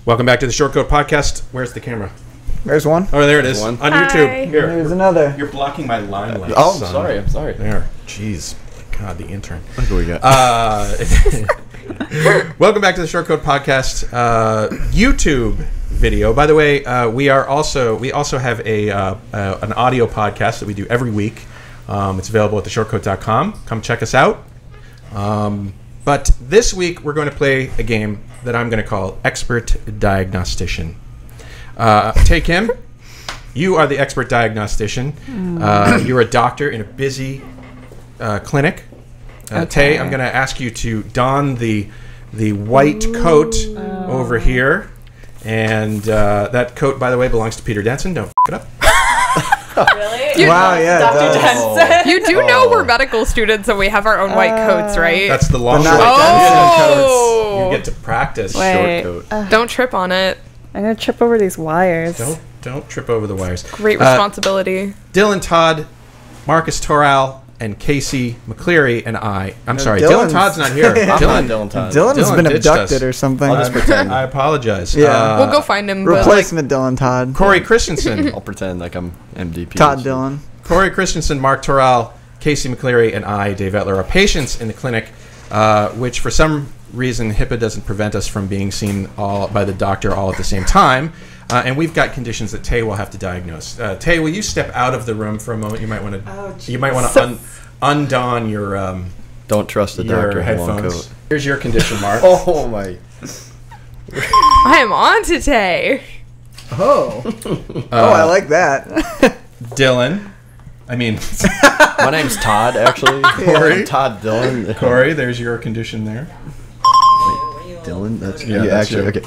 Welcome back to the Short Coat Podcast. Where's the camera? There's one. Oh, there it is. On YouTube. Here. There's another. You're blocking my limelight. Oh, I'm sorry. There. Jeez. God, the intern. Look what we got. Welcome back to the Short Coat Podcast YouTube video. By the way, we also have an audio podcast that we do every week. It's available at theshortcoat.com. Come check us out. But this week we're going to play a game that I'm going to call Expert Diagnostitian. Tae Kim, you are the Expert Diagnostician. You're a doctor in a busy clinic. Tae, I'm going to ask you to don the white coat over here. And that coat, by the way, belongs to Peter Denson. Don't f*** it up. Really? Wow, yeah. Dr. Denson. You do know we're medical students and we have our own white coats, right? That's the long short Oh! You get to practice Wait. short coat. Don't trip on it. I'm going to trip over these wires. Don't trip over the wires. Great responsibility. Dylan Todd, Marcus Toral, and Kaci McCleary and I'm sorry, Dylan's- Dylan Todd's not here. I'm not Dylan Todd. Dylan's Dylan been ditched abducted us. or something. I'll just pretend. I apologize. Yeah. We'll go find him. But Replacement Dylan Todd. Cory Christensen, I'll pretend like I'm MDP. Todd Dylan. Cory Christensen, Marc Toral, Kaci McCleary, and Dave Etler are patients in the clinic, which for some reason HIPAA doesn't prevent us from being seen all by the doctor all at the same time. And we've got conditions that Tae will have to diagnose. Tae, will you step out of the room for a moment? You might want to undon your Don't trust the doctor in a long headphones. coat. Here's your condition, Mark. Oh my. I am on today. Oh. I like that. Dylan. I mean, My name's Todd, actually. Cory. I'm Todd Dylan. Cory, there's your condition there. Dylan? That's Yeah, that's actually. you. Okay.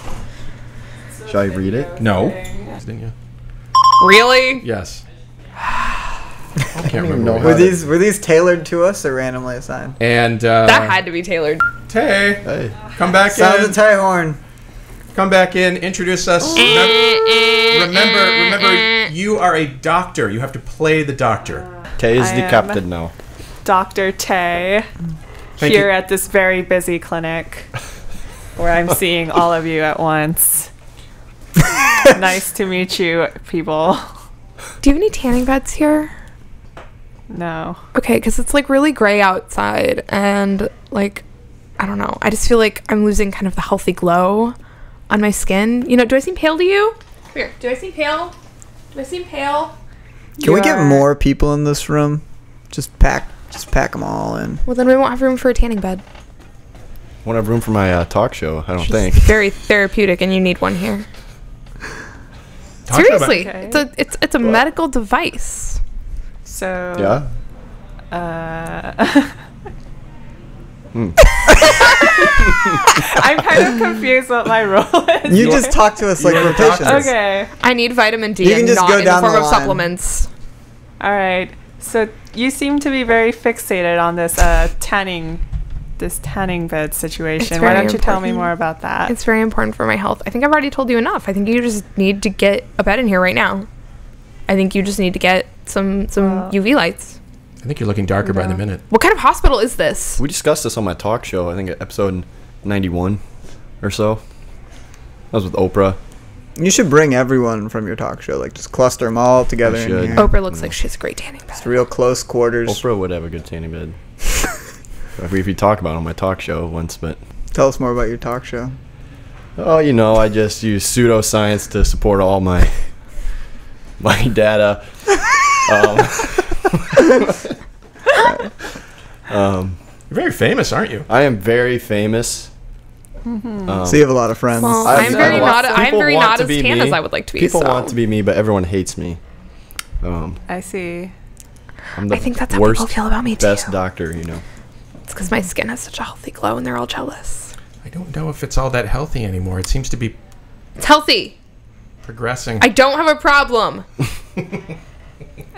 Should I read it? No. Didn't you? Really? Yes. I can't remember. know what how it was. Were these tailored to us or randomly assigned? And That had to be tailored. Tae, Hey. come back Sound in. the tie horn. Come back in. Introduce us. Remember, you are a doctor. You have to play the doctor. Tay is I the am- captain now. Dr. Tae, Thank here you. at this very busy clinic where I'm seeing all of you at once. Nice to meet you, people. Do you have any tanning beds here? No. Okay, because it's like really gray outside and like, I don't know. I just feel like I'm losing kind of the healthy glow on my skin. You know, do I seem pale to you? Here, do I seem pale? Do I seem pale? Can we get You're- more people in this room? Just pack them all in. Well, then we won't have room for a tanning bed. Won't have room for my talk show, I don't It's think. very therapeutic, and you need one here. Talk Seriously, Okay. it's a medical device. So. Yeah? I'm kind of confused what my role is. You just talk to us like You're we're a doctor. patients. Okay. I need vitamin D You and can just not go in the down form the of line. supplements. All right. So you seem to be very fixated on this tanning bed situation. It's Why very don't you tell me important. more about that? It's very important for my health. I think I've already told you enough. I think you just need to get a bed in here right now. I think you just need to get some UV lights. I think you're looking darker by the minute. What kind of hospital is this? We discussed this on my talk show, I think episode 91 or so. That was with Oprah. You should bring everyone from your talk show. Like, just cluster them all together in should. here. Oprah looks like she has a great tanning bed. It's real close quarters. Oprah would have a good tanning bed. If you talk about it on my talk show once, but... Tell us more about your talk show. Oh, you know, I just use pseudoscience to support all my data. You're very famous, aren't you? I am very famous. So you have a lot of friends. Well, I've I'm met very a lot- not. I'm people very want not to as be tan me. as I would like to be. People so. want to be me, but everyone hates me. I see. I'm the I think that's how worst, people feel about me too. best doctor, you know. It's because my skin has such a healthy glow, and they're all jealous. I don't know if it's all that healthy anymore. It seems to be It's healthy. progressing. I don't have a problem.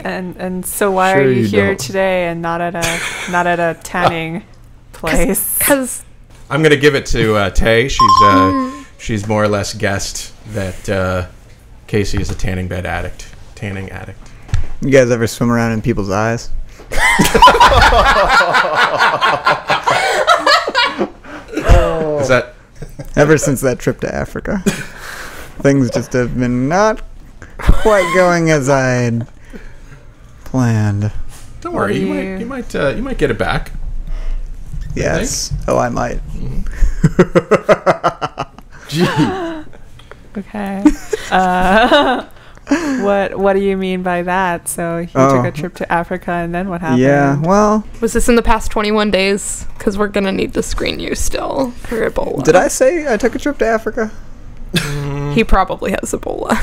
And so why Sure are you you here don't. today and not at a tanning place? Because I'm going to give it to Tae. She's more or less guessed that Kaci is a tanning addict. You guys ever swim around in people's eyes? Ever since that trip to Africa, things just have been not quite going as I had planned. Don't worry, you might get it back. Yes. Oh, I might. Gee. Okay. What do you mean by that? So you took a trip to Africa, and then what happened? Yeah, well... Was this in the past 21 days? Because we're going to need to screen you still for Ebola. Did I say I took a trip to Africa? He probably has Ebola.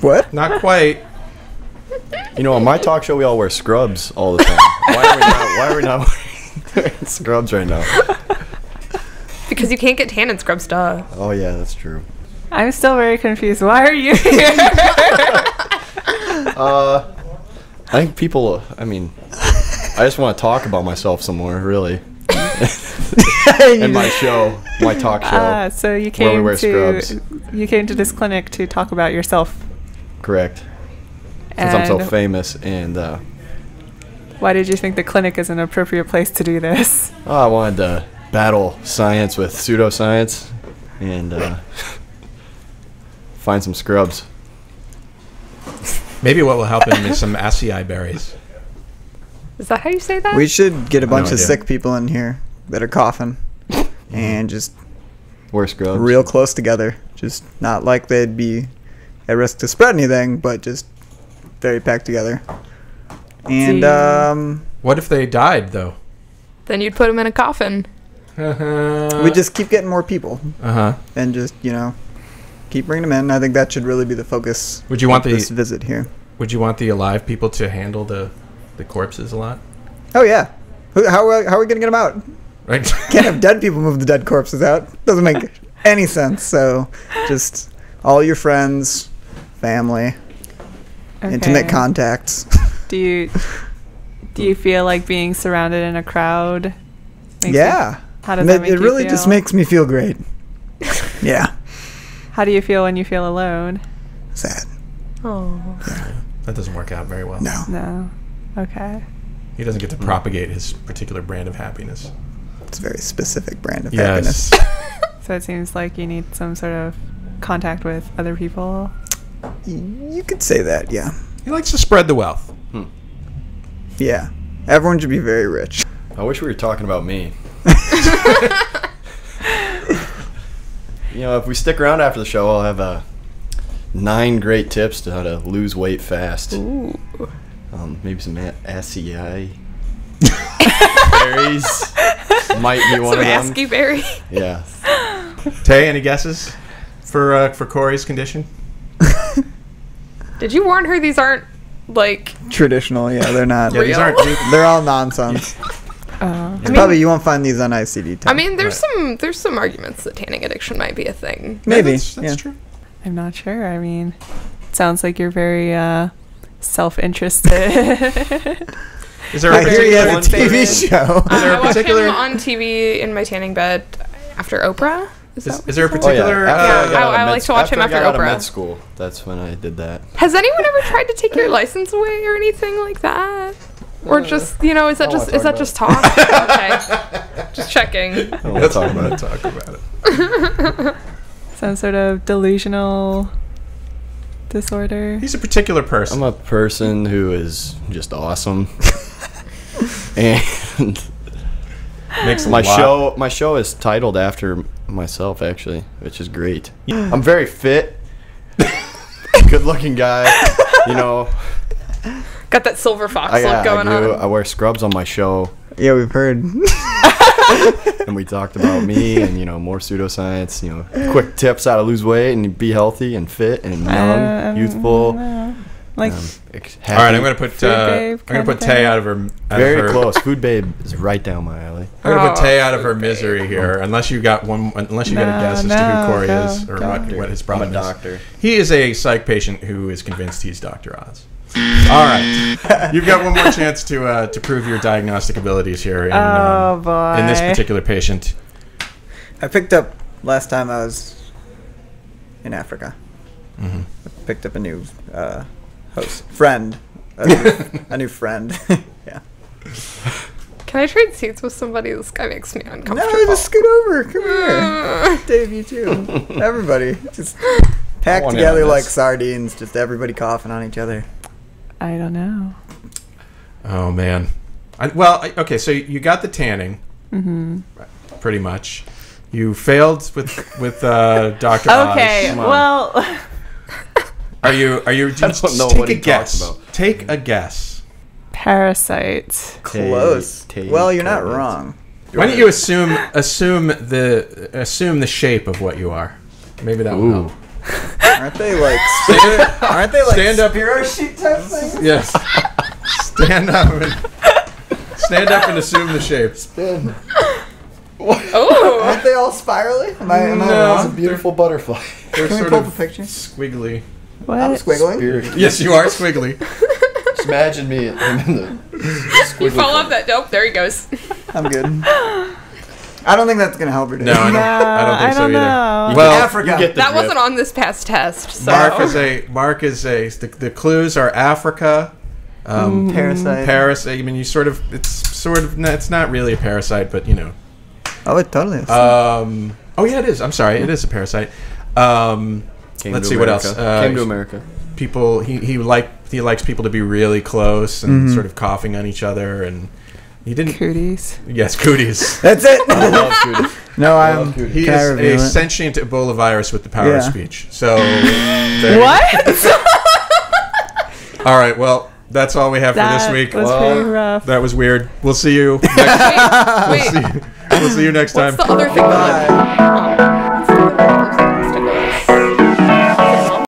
What? Not quite. You know, on my talk show, we all wear scrubs all the time. Why are we not wearing scrubs right now? Because you can't get tan in scrubs, duh. Oh, yeah, that's true. I'm still very confused. Why are you here? I think people, I just want to talk about myself some more, really. In my show, my talk show. So you where we came wear scrubs. to this clinic to talk about yourself. Correct. Since I'm so famous, and why did you think the clinic is an appropriate place to do this? I wanted to battle science with pseudoscience and find some scrubs. Maybe what will help him is some acai berries. Is that how you say that? We should get a bunch of idea. sick people in here that are coughing and just Wear scrubs. real close together. Just not like they'd be at risk to spread anything, but just very packed together. And What if they died, though? Then you'd put him in a coffin. we just keep getting more people and just, keep bringing them in. I think that should really be the focus Would you want of the- this visit here. Would you want the alive people to handle the corpses a lot? Oh, yeah. How are we going to get them out? Right? Can't have dead people move the dead corpses out. Doesn't make any sense. So just all your friends, family, intimate Okay. contacts. Do you feel like being surrounded in a crowd? makes Yeah. you- how does that make It you really feel? just makes me feel great. Yeah. How do you feel when you feel alone? Sad. Oh. That doesn't work out very well. No. No. Okay. He doesn't get to propagate his particular brand of happiness. It's a very specific brand of Yes. happiness. So it seems like you need some sort of contact with other people. You could say that, yeah. He likes to spread the wealth. Yeah. Everyone should be very rich. I wish we were talking about me. If we stick around after the show, I'll have 9 great tips to how to lose weight fast. Ooh. Maybe some acai berries might be one Some of them. asky berry. Yeah. Tay, any guesses for Cory's condition? Did you warn her these aren't, like... Traditional, yeah, they're not. Yeah, these Real. aren't. They're all nonsense. Probably you won't find these on ICD-10. I mean, there's some arguments that tanning addiction might be a thing. maybe. That's true. I'm not sure. I mean, it sounds like you're very self-interested. Is there I a hear you have a particular TV show. there a I watch particular- him on TV in my tanning bed after Oprah. Is there a what- particular? After I like to watch him after I got out of Oprah. med school. That's when I did that. Has anyone ever tried to take your license away or anything like that? Or just, is that just talk? Okay. Just checking. I don't want to talk about it. Talk about it. Some sort of delusional disorder. He's a particular person. I'm a person who is just awesome. And Makes a my lot. show is titled after myself, actually, which is great. I'm very fit, good looking guy, Got that silver fox I look going do. on. I wear scrubs on my show, Yeah, we've heard. and we talked about me and more pseudoscience, quick tips how to lose weight and be healthy and fit and young, youthful. Like, All right, I'm gonna put Food babe kind of Tay thing? out of her. Very close. Food Babe is right down my alley. I'm gonna put Oh, Tay out of her misery here, unless you got one. Unless you got a guess as to who Cory is or what his problem I'm a is. doctor. He is a psych patient who is convinced he's Dr. Oz. All right, you've got one more chance to prove your diagnostic abilities here in, boy. in this particular patient. I picked up last time I was in Africa. Mm-hmm. I picked up a new friend. A new friend. Yeah. Can I trade seats with somebody? This guy makes me uncomfortable. No, just scoot over. Come here. Dave, you too. Everybody. Just packed want in together on like this. sardines. Just everybody coughing on each other. I don't know. Oh man. Okay, so you got the tanning. Pretty much. You failed with Dr. Okay, Oz. well, Are you just don't know take what a he guess. talks about. Take a guess. parasite. Close. Well, you're not wrong. Why don't you assume the shape of what you are? Maybe that will help. Aren't they like Stand up. Hero sheet type things? Yes. Stand up and assume the shape. Oh, Aren't they all spirally? Am I No. It's a wrong? beautiful butterfly. They're Can we sort pull up a of picture? squiggly. What? I'm squiggling. Spirit. Yes, you are squiggly. Just imagine me in the you fall off that dope. There he goes. I'm good. I don't think that's gonna help her. No, I don't think so either. know. Well, Africa. You get the That drift. wasn't on this past test. So. Mark is a. The clues are Africa, Parasite. parasite. I mean, it's not really a parasite, but you know. Oh, it totally is. Oh yeah, it is. I'm sorry, it is a parasite. Came Let's to see what America. else. Came to America. People. He likes people to be really close and sort of coughing on each other, and he didn't. Cooties. Yes, cooties. That's it. I love cooties. No, I I'm. love cooties. He Can I is reveal a it? sentient Ebola virus with the power of Yeah. speech. So there you What? go. All right. Well, that's all we have for this That week. was pretty rough. That was weird. We'll see you next. Wait, We'll see you next time. what's the other thing? Bye.